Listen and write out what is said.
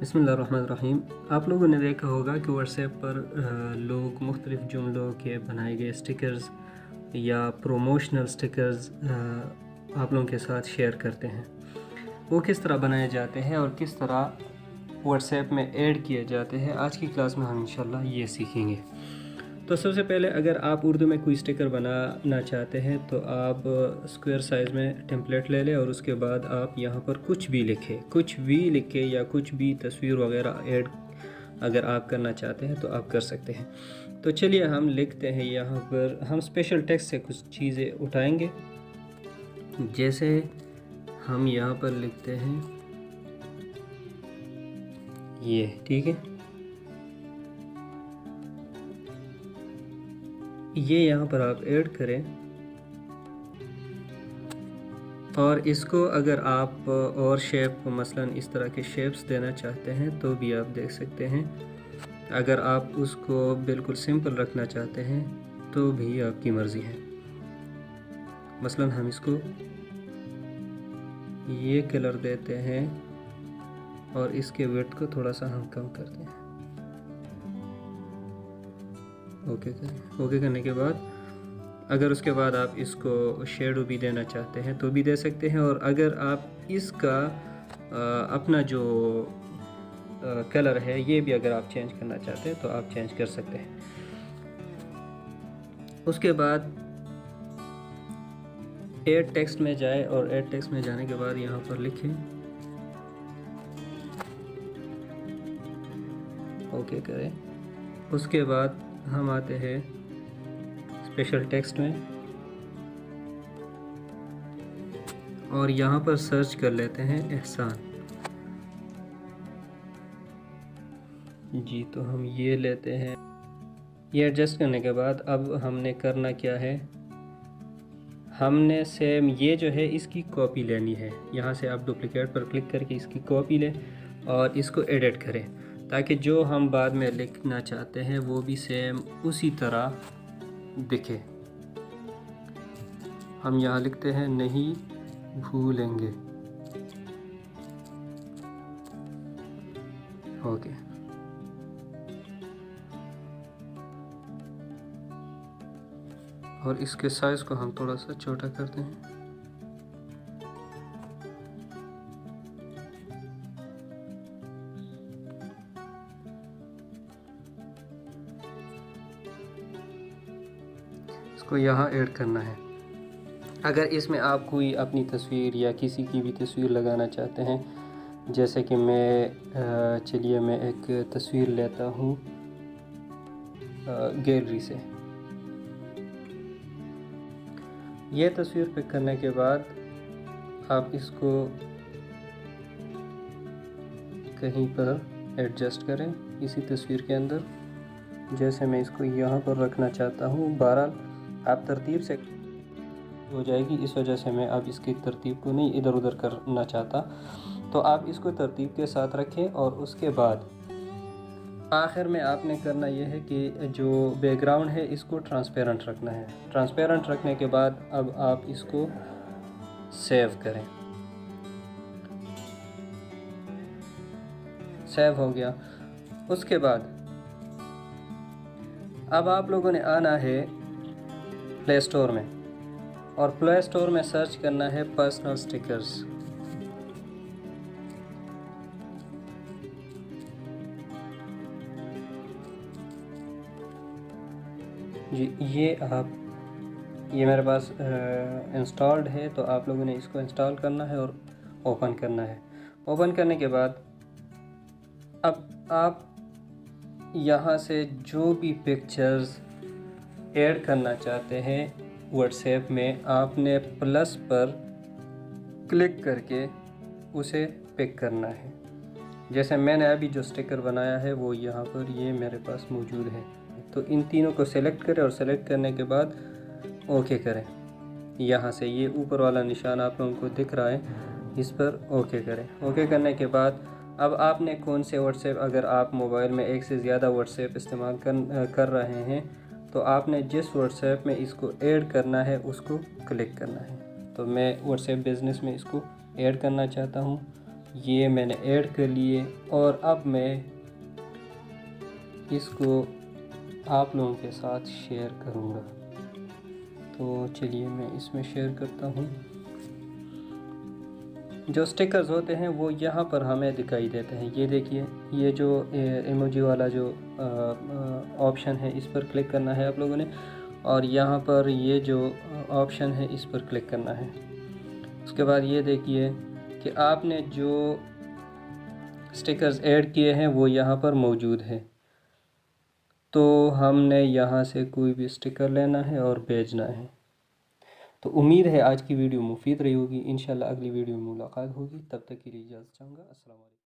बिस्मिल्लाहिर्रहमानिर्रहीम। आप लोगों ने देखा होगा कि व्हाट्सएप पर लोग मुख्तलिफ़ जुमलों के बनाए गए स्टिकर्स या प्रोमोशनल स्टिकर्स आप लोगों के साथ शेयर करते हैं। वो किस तरह बनाए जाते हैं और किस तरह व्हाट्सएप में ऐड किए जाते हैं, आज की क्लास में हम इंशाल्लाह ये सीखेंगे। तो सबसे पहले अगर आप उर्दू में कोई स्टिकर बनाना चाहते हैं तो आप स्क्वायर साइज़ में टेम्पलेट ले लें और उसके बाद आप यहाँ पर कुछ भी लिखें या कुछ भी तस्वीर वगैरह ऐड अगर आप करना चाहते हैं तो आप कर सकते हैं। तो चलिए हम लिखते हैं, यहाँ पर हम स्पेशल टेक्स्ट से कुछ चीज़ें उठाएंगे। जैसे हम यहाँ पर लिखते हैं ये, ठीक है। ये यहाँ पर आप ऐड करें और इसको अगर आप और शेप, मसलन इस तरह के शेप्स देना चाहते हैं तो भी आप देख सकते हैं। अगर आप उसको बिल्कुल सिंपल रखना चाहते हैं तो भी आपकी मर्ज़ी है। मसलन हम इसको ये कलर देते हैं और इसके विड्थ को थोड़ा सा हम कम करते हैं। ओके करने के बाद अगर उसके बाद आप इसको शेडो भी देना चाहते हैं तो भी दे सकते हैं। और अगर आप इसका अपना जो कलर है ये भी अगर आप चेंज करना चाहते हैं तो आप चेंज कर सकते हैं। उसके बाद ऐड टेक्स्ट में जाए और ऐड टेक्स्ट में जाने के बाद यहाँ पर लिखें ओके करें। उसके बाद हम आते हैं स्पेशल टेक्स्ट में और यहाँ पर सर्च कर लेते हैं एहसान जी। तो हम ये लेते हैं। ये एडजस्ट करने के बाद अब हमने करना क्या है, हमने सेम ये जो है इसकी कॉपी लेनी है। यहाँ से आप डुप्लीकेट पर क्लिक करके इसकी कॉपी लें और इसको एडिट करें ताकि जो हम बाद में लिखना चाहते हैं वो भी सेम उसी तरह दिखे। हम यहाँ लिखते हैं नहीं भूलेंगे, ओके। और इसके साइज़ को हम थोड़ा सा छोटा करते हैं। इसको यहाँ ऐड करना है। अगर इसमें आप कोई अपनी तस्वीर या किसी की भी तस्वीर लगाना चाहते हैं, जैसे कि चलिए मैं एक तस्वीर लेता हूँ गैलरी से। ये तस्वीर पिक करने के बाद आप इसको कहीं पर एडजस्ट करें इसी तस्वीर के अंदर। जैसे मैं इसको यहाँ पर रखना चाहता हूँ, बहरहाल आप तरतीब से हो जाएगी, इस वजह से मैं अब इसकी तरतीब को नहीं इधर उधर करना चाहता। तो आप इसको तरतीब के साथ रखें और उसके बाद आखिर में आपने करना यह है कि जो बैकग्राउंड है इसको ट्रांसपेरेंट रखना है। ट्रांसपेरेंट रखने के बाद अब आप इसको सेव करें। सेव हो गया। उसके बाद अब आप लोगों ने आना है प्ले स्टोर में और प्ले स्टोर में सर्च करना है पर्सनल स्टिकर्स। जी ये मेरे पास इंस्टॉल्ड है, तो आप लोगों ने इसको इंस्टॉल करना है और ओपन करना है। ओपन करने के बाद अब आप यहाँ से जो भी पिक्चर्स ऐड करना चाहते हैं व्हाट्सएप में, आपने प्लस पर क्लिक करके उसे पिक करना है। जैसे मैंने अभी जो स्टिकर बनाया है वो यहाँ पर ये मेरे पास मौजूद है। तो इन तीनों को सेलेक्ट करें और सेलेक्ट करने के बाद ओके करें। यहाँ से ये ऊपर वाला निशान आप लोगों को दिख रहा है, इस पर ओके करें। ओके करने के बाद अब आपने कौन से व्हाट्सएप, अगर आप मोबाइल में एक से ज़्यादा व्हाट्सएप इस्तेमाल कर रहे हैं तो आपने जिस व्हाट्सएप में इसको ऐड करना है उसको क्लिक करना है। तो मैं व्हाट्सएप बिज़नेस में इसको ऐड करना चाहता हूँ ये मैंने ऐड कर लिए और अब मैं इसको आप लोगों के साथ शेयर करूँगा। तो चलिए मैं इसमें शेयर करता हूँ। जो स्टिकर्स होते हैं वो यहाँ पर हमें दिखाई देते हैं। ये देखिए, ये जो इमोजी वाला जो ऑप्शन है इस पर क्लिक करना है आप लोगों ने, और यहाँ पर ये जो ऑप्शन है इस पर क्लिक करना है। उसके बाद ये देखिए कि आपने जो स्टिकर्स ऐड किए हैं वो यहाँ पर मौजूद है। तो हमने यहाँ से कोई भी स्टिकर लेना है और भेजना है। तो उम्मीद है आज की वीडियो मुफीद रही होगी। इंशाल्लाह अगली वीडियो में मुलाकात होगी। तब तक के लिए इजाज़त चाहूँगा। अस्सलाम वालेकुम।